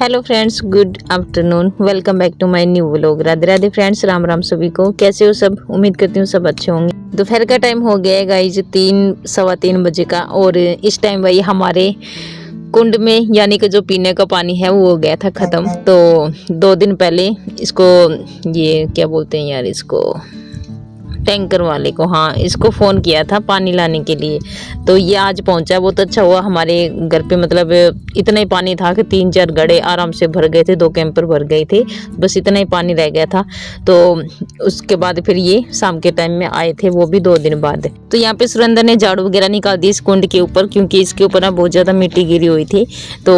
Hello friends, good afternoon. Welcome back to my new vlog. Radhe Radhe friends, Ram Ram सभी को। कैसे हो सब? उम्मीद करती हूँ सब अच्छे होंगे। दोपहर का टाइम हो गया है गाइज, 3 सवा 3 बजे का। और इस टाइम भाई हमारे कुंड में यानी कि जो पीने का पानी है वो हो गया था ख़त्म। तो 2 दिन पहले इसको, ये क्या बोलते हैं यार इसको, टैंकर वाले को, हाँ, इसको फ़ोन किया था पानी लाने के लिए। तो ये आज पहुंचा। बहुत अच्छा हुआ हमारे घर पे, मतलब इतना ही पानी था कि 3-4 घड़े आराम से भर गए थे, 2 कैंपर भर गए थे, बस इतना ही पानी रह गया था। तो उसके बाद फिर ये शाम के टाइम में आए थे, वो भी 2 दिन बाद। तो यहाँ पे सुरेंद्र ने झाड़ू वगैरह निकाल दी इस कुंड के ऊपर, क्योंकि इसके ऊपर ना बहुत ज़्यादा मिट्टी गिरी हुई थी। तो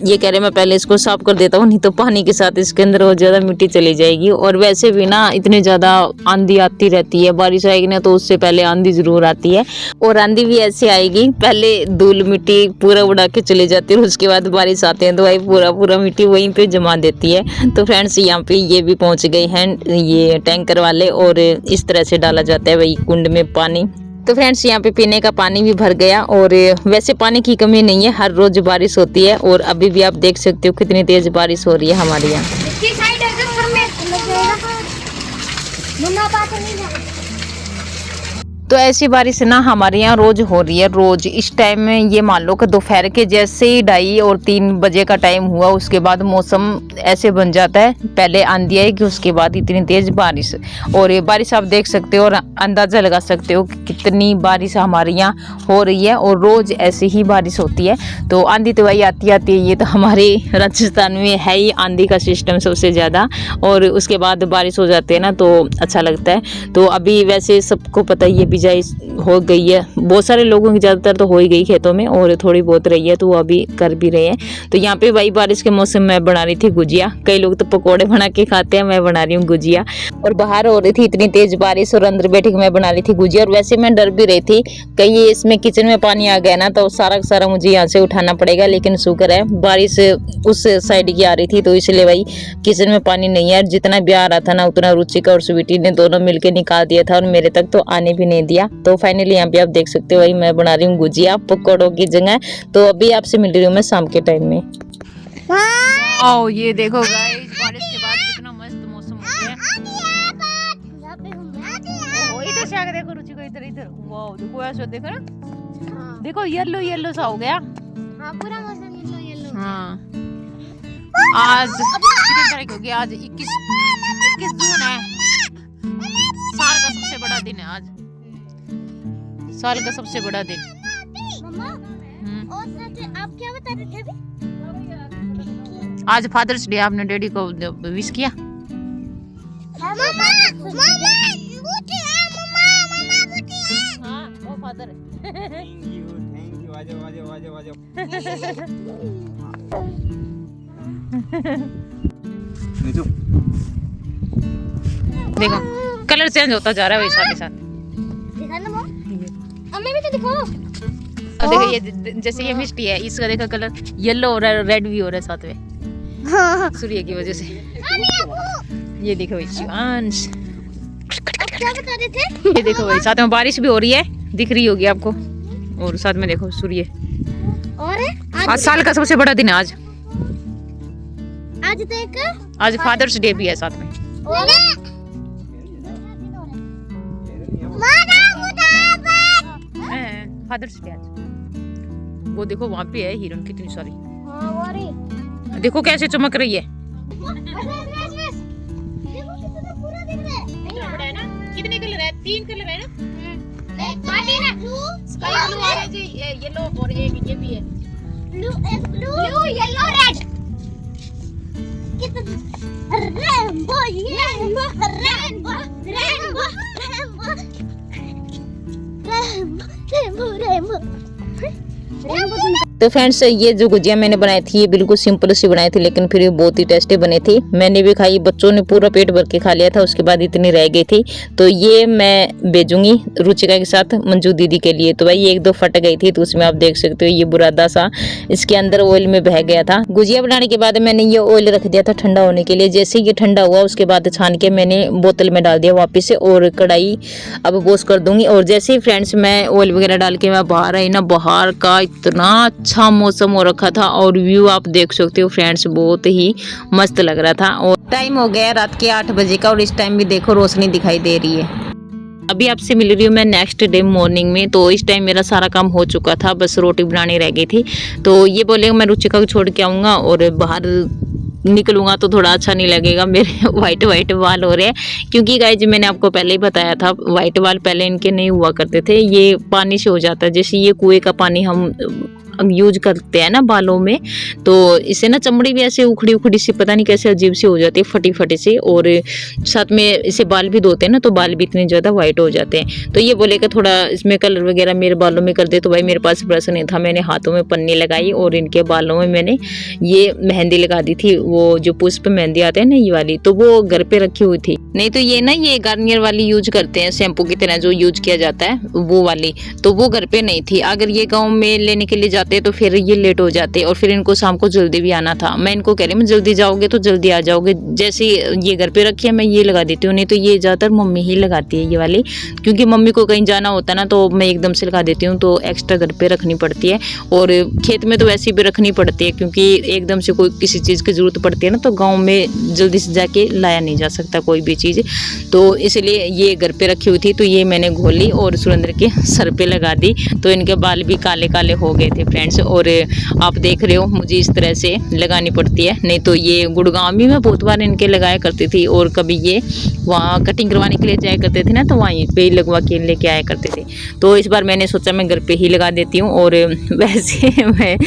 ये कह रहे मैं पहले इसको साफ कर देता हूँ, नहीं तो पानी के साथ इसके अंदर बहुत ज़्यादा मिट्टी चली जाएगी। और वैसे भी ना इतनी ज़्यादा आंधी आती रहती है, बारिश आएगी ना तो उससे पहले आंधी जरूर आती है। और आंधी भी ऐसे आएगी, पहले धूल मिट्टी पूरा उड़ा के चले जाती है और उसके बाद बारिश आते हैं तो भाई पूरा मिट्टी वहीं पे जमा देती है। तो फ्रेंड्स यहाँ पे ये भी पहुंच गए हैं ये टैंकर वाले, और इस तरह से डाला जाता है भाई कुंड में पानी। तो फ्रेंड्स यहाँ पे पीने का पानी भी भर गया। और वैसे पानी की कमी नहीं है, हर रोज बारिश होती है। और अभी भी आप देख सकते हो कितनी तेज बारिश हो रही है हमारे यहाँ। तो ऐसी बारिश ना हमारे यहाँ रोज हो रही है, रोज। इस टाइम में ये मान लो कि दोपहर के जैसे ही 2:30 और 3 बजे का टाइम हुआ, उसके बाद मौसम ऐसे बन जाता है, पहले आंधी आएगी उसके बाद इतनी तेज बारिश। और ये बारिश आप देख सकते हो और अंदाजा लगा सकते हो कि कितनी बारिश हमारे यहाँ हो रही है। और रोज ऐसे ही बारिश होती है। तो आंधी तो वही आती है, ये तो हमारे राजस्थान में है ही आंधी का सिस्टम सबसे ज़्यादा। और उसके बाद बारिश हो जाती है ना तो अच्छा लगता है। तो अभी वैसे सबको पता ही है, बिजाई हो गई है, बहुत सारे लोगों की ज़्यादातर तो हो ही गई खेतों में, और थोड़ी बहुत रही है तो वो अभी कर भी रहे हैं। तो यहाँ पे भाई बारिश के मौसम में बना रही थी गुजिया। कई लोग तो पकोड़े बना के खाते हैं, मैं बना रही हूँ गुजिया। और बाहर हो रही थी इतनी तेज बारिश और अंदर बैठ के मैं बना रही थी गुजिया। और वैसे मैं डर भी रही थी कहीं इसमें किचन में पानी आ गया ना तो सारा का सारा मुझे यहाँ से उठाना पड़ेगा। लेकिन शुक्र है बारिश उस साइड की आ रही थी, तो इसलिए भाई किचन में पानी नहीं है। जितना भी आ रहा था ना उतना रुचिका और स्वीटी ने दोनों मिलकर निकाल दिया था, और मेरे तक तो आने भी नहीं दिया। तो फाइनली यहाँ पे आप देख सकते हो भाई मैं बना रही हूँ गुजिया पकौड़ों की जगह। तो अभी आपसे मिल रही हूँ मैं शाम के टाइम में। आओ ये देखो गाइस, बारिश के बाद कितना मस्त मौसम हो गया। इधर से आके देखो रुचि को, इधर इधर, वाओ देखो ऐसा, देखो ना, देखो येलो येलो सा हो गया। हाँ, पूरा मौसम येलो येलो। हाँ, आज कितनी तारीख हो गई? आज 21 जून है। साल का सबसे बड़ा दिन है आज, साल का सबसे बड़ा दिन। मम्मा, और आप क्या बता रहे थे अभी? आज फादर्स डे, आपने डैडी को विश किया? हाँ, वो फादर है। थैंक यू, आजो। देखो कलर चेंज होता जा रहा है वैसा के साथ। हमें भी तो दिखाओ। अब देखो ये जैसे ये मिष्टी है, इसका देखो कलर येलो और रेड भी हो रहा है साथ में, सूर्य की वजह से। ये देखो भाई शिवांश, क्या बता रहे थे? ये देखो भाई साथ में बारिश भी हो रही है, दिख रही होगी आपको। और साथ में देखो सूर्य। और आज साल का सबसे बड़ा दिन है आज। आज फादर्स डे भी है साथ में। फादर्स डे आज। वो देखो वहाँ पे है हिरन कितनी सारी। देखो कैसे चमक रही है। कितने कलर है? 3 कलर है ना? स्काई ब्लू, ऑरेंज, येलो, और एक ये भी है blue yellow red. Rainbow rainbow rainbow rainbow rainbow rainbow. तो फ्रेंड्स ये जो गुजिया मैंने बनाई थी ये बिल्कुल सिंपल सी बनाई थी, लेकिन फिर ये बहुत ही टेस्टी बनी थी। मैंने भी खाई, बच्चों ने पूरा पेट भर के खा लिया था, उसके बाद इतनी रह गई थी। तो ये मैं भेजूंगी रुचिका के साथ मंजू दीदी के लिए। तो भाई 1-2 फट गई थी, तो उसमें आप देख सकते हो ये बुरादा सा इसके अंदर ऑयल में बह गया था। गुजिया बनाने के बाद मैंने ये ऑयल रख दिया था ठंडा होने के लिए। जैसे ये ठंडा हुआ उसके बाद छान के मैंने बोतल में डाल दिया वापस से, और कढ़ाई अब वॉश कर दूंगी। और जैसे ही फ्रेंड्स मैं ऑयल वगैरह डाल के मैं बाहर आई ना, बाहर का इतना अच्छा मौसम हो रखा था और व्यू आप देख सकते हो फ्रेंड्स, बहुत ही मस्त लग रहा था। और टाइम हो गया रात के 8 बजे का और इस टाइम भी देखो रोशनी दिखाई दे रही है। अभी आपसे मिल रही हूँ मैं नेक्स्ट डे मॉर्निंग में। तो इस टाइम मेरा सारा काम हो चुका था, बस रोटी बनानी रह गई थी। तो ये बोले मैं रुचिका को छोड़ के आऊँगा और बाहर निकलूंगा तो थोड़ा अच्छा नहीं लगेगा, मेरे वाइट वाइट बाल हो रहे हैं। क्योंकि गाइज मैंने आपको पहले ही बताया था, वाइट बाल पहले इनके नहीं हुआ करते थे, ये पानी से हो जाता है। जैसे ये कुएं का पानी हम यूज करते हैं ना बालों में, तो इससे ना चमड़ी भी ऐसे उखड़ी उखड़ी सी पता नहीं कैसे अजीब सी हो जाती है, फटी फटी सी। और साथ में इसे बाल भी धोते हैं ना तो बाल भी इतने ज़्यादा वाइट हो जाते हैं। तो ये बोले कि थोड़ा इसमें कलर वगैरह मेरे बालों में कर दे। तो भाई मेरे पास ब्रश नहीं था, मैंने हाथों में पन्नी लगाई और इनके बालों में मैंने ये मेहंदी लगा दी थी, वो जो पुष्प मेहंदी आते हैं ना ये वाली, तो वो घर पे रखी हुई थी। नहीं तो ये ना ये गार्नियर वाली यूज करते हैं, शैम्पू की तरह जो यूज किया जाता है वो वाली, तो वो घर पे नहीं थी। अगर ये गाँव में लेने के लिए जाते तो फिर ये लेट हो जाते और फिर इनको शाम को जल्दी भी आना था। मैं इनको कह रही हूँ जल्दी जाओगे तो जल्दी आ जाओगे, जैसे ये घर पे रखी है मैं ये लगा देती हूँ। नहीं तो ये ज़्यादातर मम्मी ही लगाती है ये वाली, क्योंकि मम्मी को कहीं जाना होता है ना तो मैं एकदम से लगा देती हूँ, तो एक्स्ट्रा घर पे रखनी पड़ती है। और खेत में तो वैसे भी रखनी पड़ती है, क्योंकि एकदम से कोई किसी चीज़ की ज़रूरत पड़ती है ना, तो गाँव में जल्दी से जाके लाया नहीं जा सकता कोई भी चीज़, तो इसलिए ये घर पे रखी हुई थी। तो ये मैंने घोली और सुरेंद्र के सर पे लगा दी, तो इनके बाल भी काले काले हो गए थे फ्रेंड्स। और आप देख रहे हो मुझे इस तरह से लगानी पड़ती है, नहीं तो ये गुड़गांव भी मैं बहुत बार इनके लगाया करती थी। और कभी ये वहाँ कटिंग करवाने के लिए जाया करते थे ना, तो वहीं पे लगवा के लेके आया करते थे। तो इस बार मैंने सोचा मैं घर पे ही लगा देती हूँ। और वैसे मैं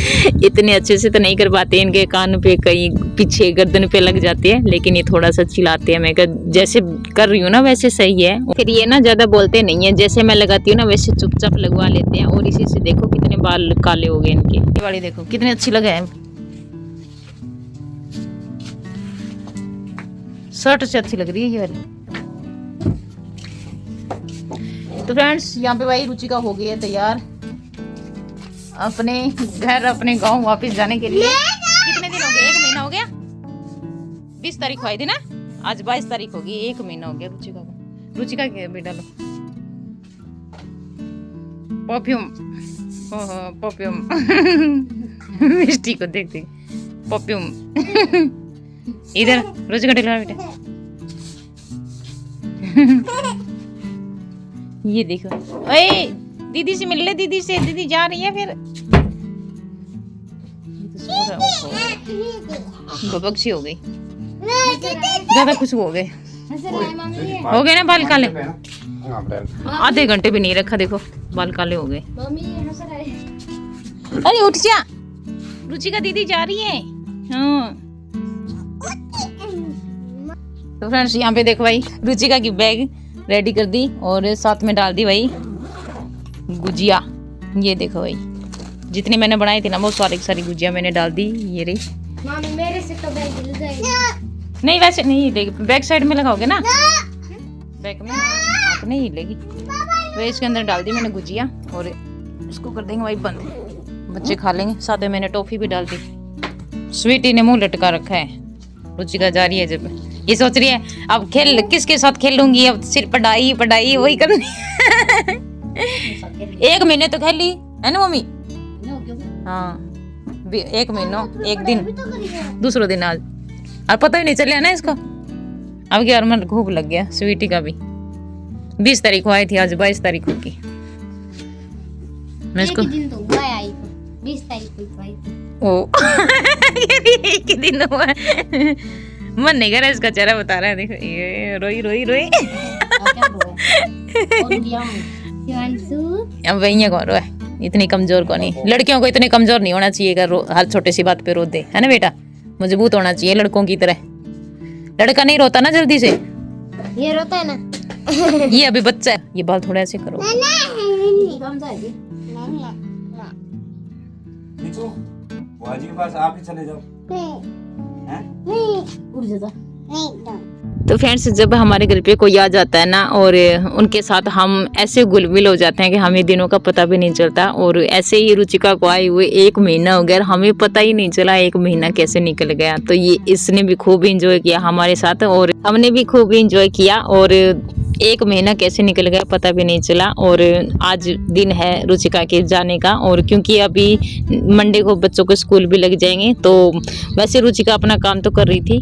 इतने अच्छे से तो नहीं कर पाती, इनके कान पे कहीं पीछे गर्दन पे लग जाती है, लेकिन ये थोड़ा सा चिल्लाते हैं। मैं जैसे कर रही हूँ ना वैसे सही है। फिर ये ना ज़्यादा बोलते नहीं है, जैसे मैं लगाती हूँ ना वैसे चुपचाप लगवा लेते हैं। और इसी से देखो कितने बाल काले हो गए इनके। ये वाली देखो कितनी अच्छी लगा है, शर्ट से अच्छी लग रही है ये वाली। तो फ्रेंड्स यहाँ पे भाई रुचिका हो गई है तैयार अपने घर अपने गांव वापस जाने के लिए। कितने दिन हो गए? 1 महीना हो गया। 20 तारीख हुई थी ना, आज 22 तारीख होगी, 1 महीना हो गया रुचिका को। रुचिका के बेटा लो परफ्यूम, परफ्यूम मिष्टी को देख देख परफ्यूम इधर रुचिका ढिला बेटा ये देखो, ओए दीदी से मिल ले, दीदी से, दीदी जा रही है फिर। बबक्सी हो गई, ज्यादा खुश हो गए, हो गए ना बाल काले। आधे घंटे भी नहीं रखा, देखो बाल काले हो गए। अरे उठ जा, रुचिका दीदी जा रही है। हाँ तो फ्रेंड्स यहाँ पे देखो भाई रुचिका की बैग रेडी कर दी और साथ में डाल दी भाई गुजिया। ये देखो भाई जितनी मैंने बनाई थी ना वो सारी गुजिया मैंने डाल दी। ये रही मामी मेरे से तो बैग हिल जाएगी। नहीं वैसे नहीं हिलेगी, बैक साइड में लगाओगे ना बैक में हाथ नहीं हिलेगी। तो इसके अंदर डाल दी मैंने गुजिया और इसको कर देंगे भाई बंद, बच्चे खा लेंगे। साथ में मैंने टॉफी भी डाल दी। स्वीटी ने मुंह लटका रखा है, रुचिका जा रही है जब ये सोच रही है अब खेल किसके साथ खेलूंगी, अब सिर्फ पढ़ाई पढ़ाई वही करनी। 1 महीने तो खेली है ना मम्मी। हाँ 1 महीना 1 दिन दूसरा दिन आज, और पता ही नहीं चला ना इसको। अब क्या मन खूब लग गया। स्वीटी का भी 20 तारीख को आई थी, आज 22 तारीख होगी। मैं इसको दिन तो हुआ आई 20 तारीख को आई। ओ एक ही दिन हुआ। मन नहीं कर रहा इसका चेहरा बता रहा है, देखो ये रोई रोई रोई। अब वही कौन रो है, इतनी कमजोर कौन है। लड़कियों को इतने कमजोर नहीं होना चाहिए कि हर छोटे सी बात पे रो दे, है ना बेटा। मजबूत होना चाहिए लड़कों की तरह। लड़का नहीं रोता ना जल्दी से, ये रोता है ना। ये अभी बच्चा है। ये बाल थोड़ा ऐसे करो। के पास आप ही चले जाओ। तो फ्रेंड्स जब हमारे घर पे कोई आ जाता है ना और उनके साथ हम ऐसे घुल मिल हो जाते हैं कि हमें दिनों का पता भी नहीं चलता। और ऐसे ही रुचिका को आए हुए 1 महीना हो गया, हमें पता ही नहीं चला 1 महीना कैसे निकल गया। तो ये इसने भी खूब इंजॉय किया हमारे साथ और हमने भी खूब इंजॉय किया। और एक महीना कैसे निकल गया पता भी नहीं चला। और आज दिन है रुचिका के जाने का, और क्योंकि अभी मंडे को बच्चों के स्कूल भी लग जाएंगे, तो वैसे रुचिका अपना काम तो कर रही थी,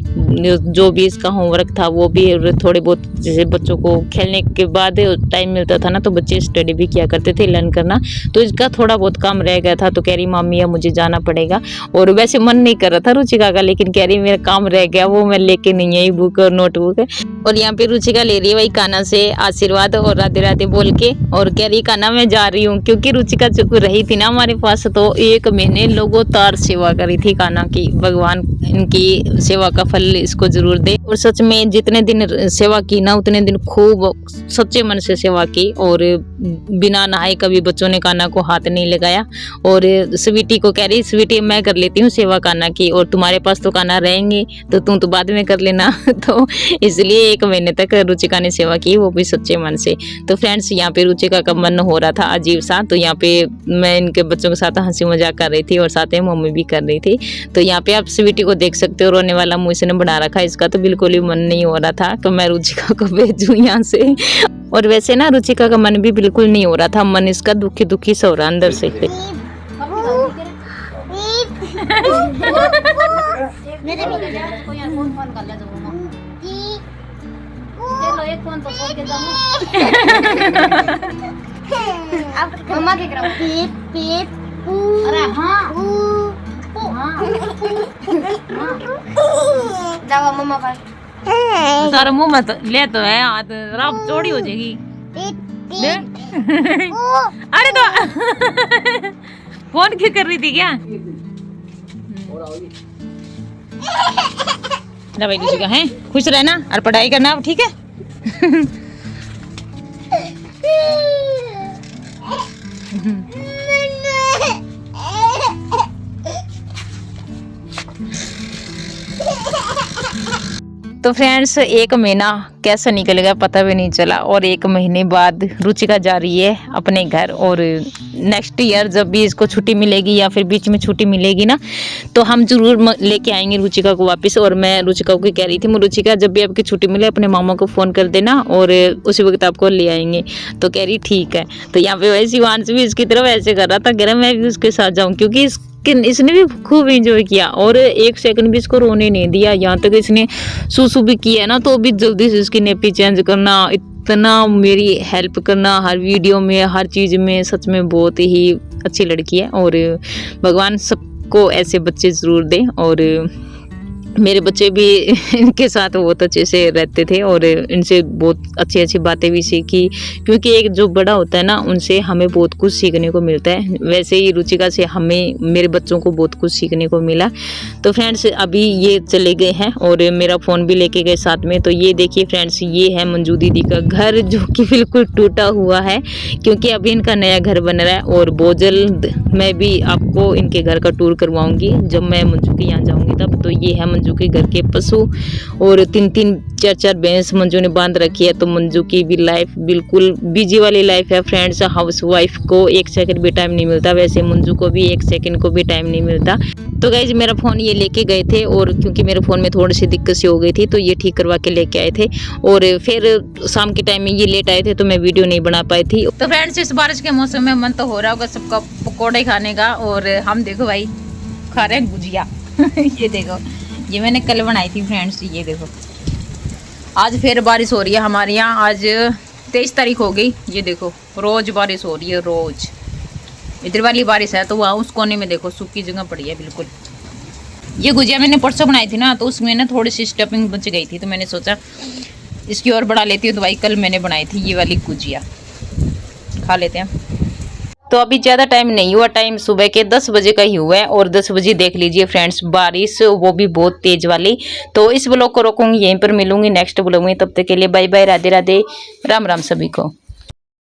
जो भी इसका होमवर्क था वो भी, थोड़े बहुत जैसे बच्चों को खेलने के बाद टाइम मिलता था ना तो बच्चे स्टडी भी किया करते थे, लर्न करना, तो इसका थोड़ा बहुत काम रह गया था। तो कह रही मम्मी अब मुझे जाना पड़ेगा। और वैसे मन नहीं कर रहा था रुचिका का, लेकिन कह रही मेरा काम रह गया, वो मैं लेके नहीं आई बुक और नोटबुक। और यहाँ पे रुचिका ले रही है वही कान्हा से आशीर्वाद और राधे राधे बोल के, और कह रही कान्हा मैं जा रही हूँ, क्योंकि रुचिका जो रही थी ना हमारे पास तो 1 महीने लगातार सेवा करी थी कान्हा की। भगवान इनकी सेवा का फल इसको जरूर दे। और सच में जितने दिन सेवा की ना उतने दिन खूब सच्चे मन से सेवा की, और बिना नहाए कभी बच्चों ने कान्हा को हाथ नहीं लगाया। और स्वीटी को कह रही स्वीटी मैं कर लेती हूँ सेवा कान्हा की, और तुम्हारे पास तो कान्हा रहेंगे तो तुम तो बाद में कर लेना। तो इसलिए 1 महीने तक रुचिका ने सेवा की, वो भी सच्चे मन से। तो फ्रेंड्स यहाँ पे रुचिका का मन हो रहा था अजीब सा, तो यहाँ पे मैं इनके बच्चों के साथ हंसी मजाक कर रही थी और साथ में मम्मी भी कर रही थी। तो यहाँ पे आप स्वीटी को देख सकते हो, रोने वाला मुंह इसने बना रखा, इसका तो बिल्कुल ही मन नहीं हो रहा था तो मैं रुचिका को भेजूं यहाँ से। और वैसे ना रुचिका का मन भी बिल्कुल नहीं हो रहा था, मन इसका दुखी दुखी सा हो रहा अंदर से। मेरे भी कोई फोन कर ले तो लो, एक फोन तो छोड़ के जाऊं। अब मम्मा के करो पीप पीप। अरे हाँ जाओ मम्मा पर। सारा मुंह मत ले तो है, हाथ रात चौड़ी हो जाएगी। अरे तो फोन क्यों कर रही थी क्या? ना भाई रुचिका है, खुश रहना और पढ़ाई करना अब, ठीक है? तो फ्रेंड्स 1 महीना कैसा निकल गया पता भी नहीं चला, और 1 महीने बाद रुचिका जा रही है अपने घर। और नेक्स्ट ईयर जब भी इसको छुट्टी मिलेगी या फिर बीच में छुट्टी मिलेगी ना तो हम जरूर लेके आएंगे रुचिका को वापस। और मैं रुचिका को कह रही थी रुचिका जब भी आपकी छुट्टी मिले अपने मामा को फ़ोन कर देना और उसी वक्त आपको ले आएंगे। तो कह रही ठीक है। तो यहाँ पे वैसे शिवांश भी इसकी तरफ ऐसे कर रहा था, कह रहा मैं भी उसके साथ जाऊँ, क्योंकि इसने भी खूब एंजॉय किया और 1 सेकंड भी इसको रोने नहीं दिया। यहाँ तक इसने सूसू भी किया ना तो भी जल्दी से इसकी नेपी चेंज करना, इतना मेरी हेल्प करना हर वीडियो में हर चीज़ में। सच में बहुत ही अच्छी लड़की है, और भगवान सबको ऐसे बच्चे ज़रूर दे। और मेरे बच्चे भी इनके साथ बहुत अच्छे से रहते थे और इनसे बहुत अच्छी अच्छी बातें भी सीखी, क्योंकि एक जो बड़ा होता है ना उनसे हमें बहुत कुछ सीखने को मिलता है। वैसे ही रुचिका से हमें मेरे बच्चों को बहुत कुछ सीखने को मिला। तो फ्रेंड्स अभी ये चले गए हैं और मेरा फ़ोन भी लेके गए साथ में। तो ये देखिए फ्रेंड्स, ये है मंजू दीदी का घर जो कि बिल्कुल टूटा हुआ है, क्योंकि अभी इनका नया घर बन रहा है। और बहुत जल्द मैं भी आपको इनके घर का टूर करवाऊंगी जब मैं मंजू के यहाँ जाऊँगी तब। तो ये है मंजू के घर के पशु, और 3-3 4-4 भैंस मंजू ने बांध रखी है। तो मंजू की भी लाइफ बिल्कुल बिजी वाली लाइफ है फ्रेंड्स। हाउस वाइफ को 1 सेकंड भी टाइम नहीं मिलता, वैसे मंजू को भी 1 सेकंड को भी टाइम नहीं मिलता। तो गाइज मेरा फ़ोन ये लेके गए थे, और क्योंकि मेरे फ़ोन में थोड़ी सी दिक्कत सी हो गई थी तो ये ठीक करवा के लेके आए थे। और फिर शाम के टाइम में ये लेट आए थे तो मैं वीडियो नहीं बना पाई थी। तो फ्रेंड्स इस बारिश के मौसम में मन तो हो रहा होगा सबका पकौड़े खाने का, और हम देखो भाई खा रहे हैं गुजिया। ये देखो, ये मैंने कल बनाई थी फ्रेंड्स। ये देखो आज फिर बारिश हो रही है हमारे यहाँ। आज 23 तारीख हो गई। ये देखो रोज बारिश हो रही है, रोज। इधर वाली बारिश है तो वहाँ उस कोने में देखो सूखी जगह पड़ी है बिल्कुल। ये गुजिया मैंने परसों बनाई थी ना, तो उसमें ना थोड़ी सी स्टफिंग बच गई थी, तो मैंने सोचा इसकी और बढ़ा लेती हूँ। तो भाई कल मैंने बनाई थी ये वाली गुजिया, खा लेते हैं। तो अभी ज़्यादा टाइम नहीं हुआ, टाइम सुबह के 10 बजे का ही हुआ है, और 10 बजे देख लीजिए फ्रेंड्स बारिश, वो भी बहुत तेज वाली। तो इस ब्लॉग को रोकूंगी, यहीं पर मिलूंगी नेक्स्ट ब्लॉग में। तब तक के लिए बाय बाय, राधे राधे, राम राम सभी को।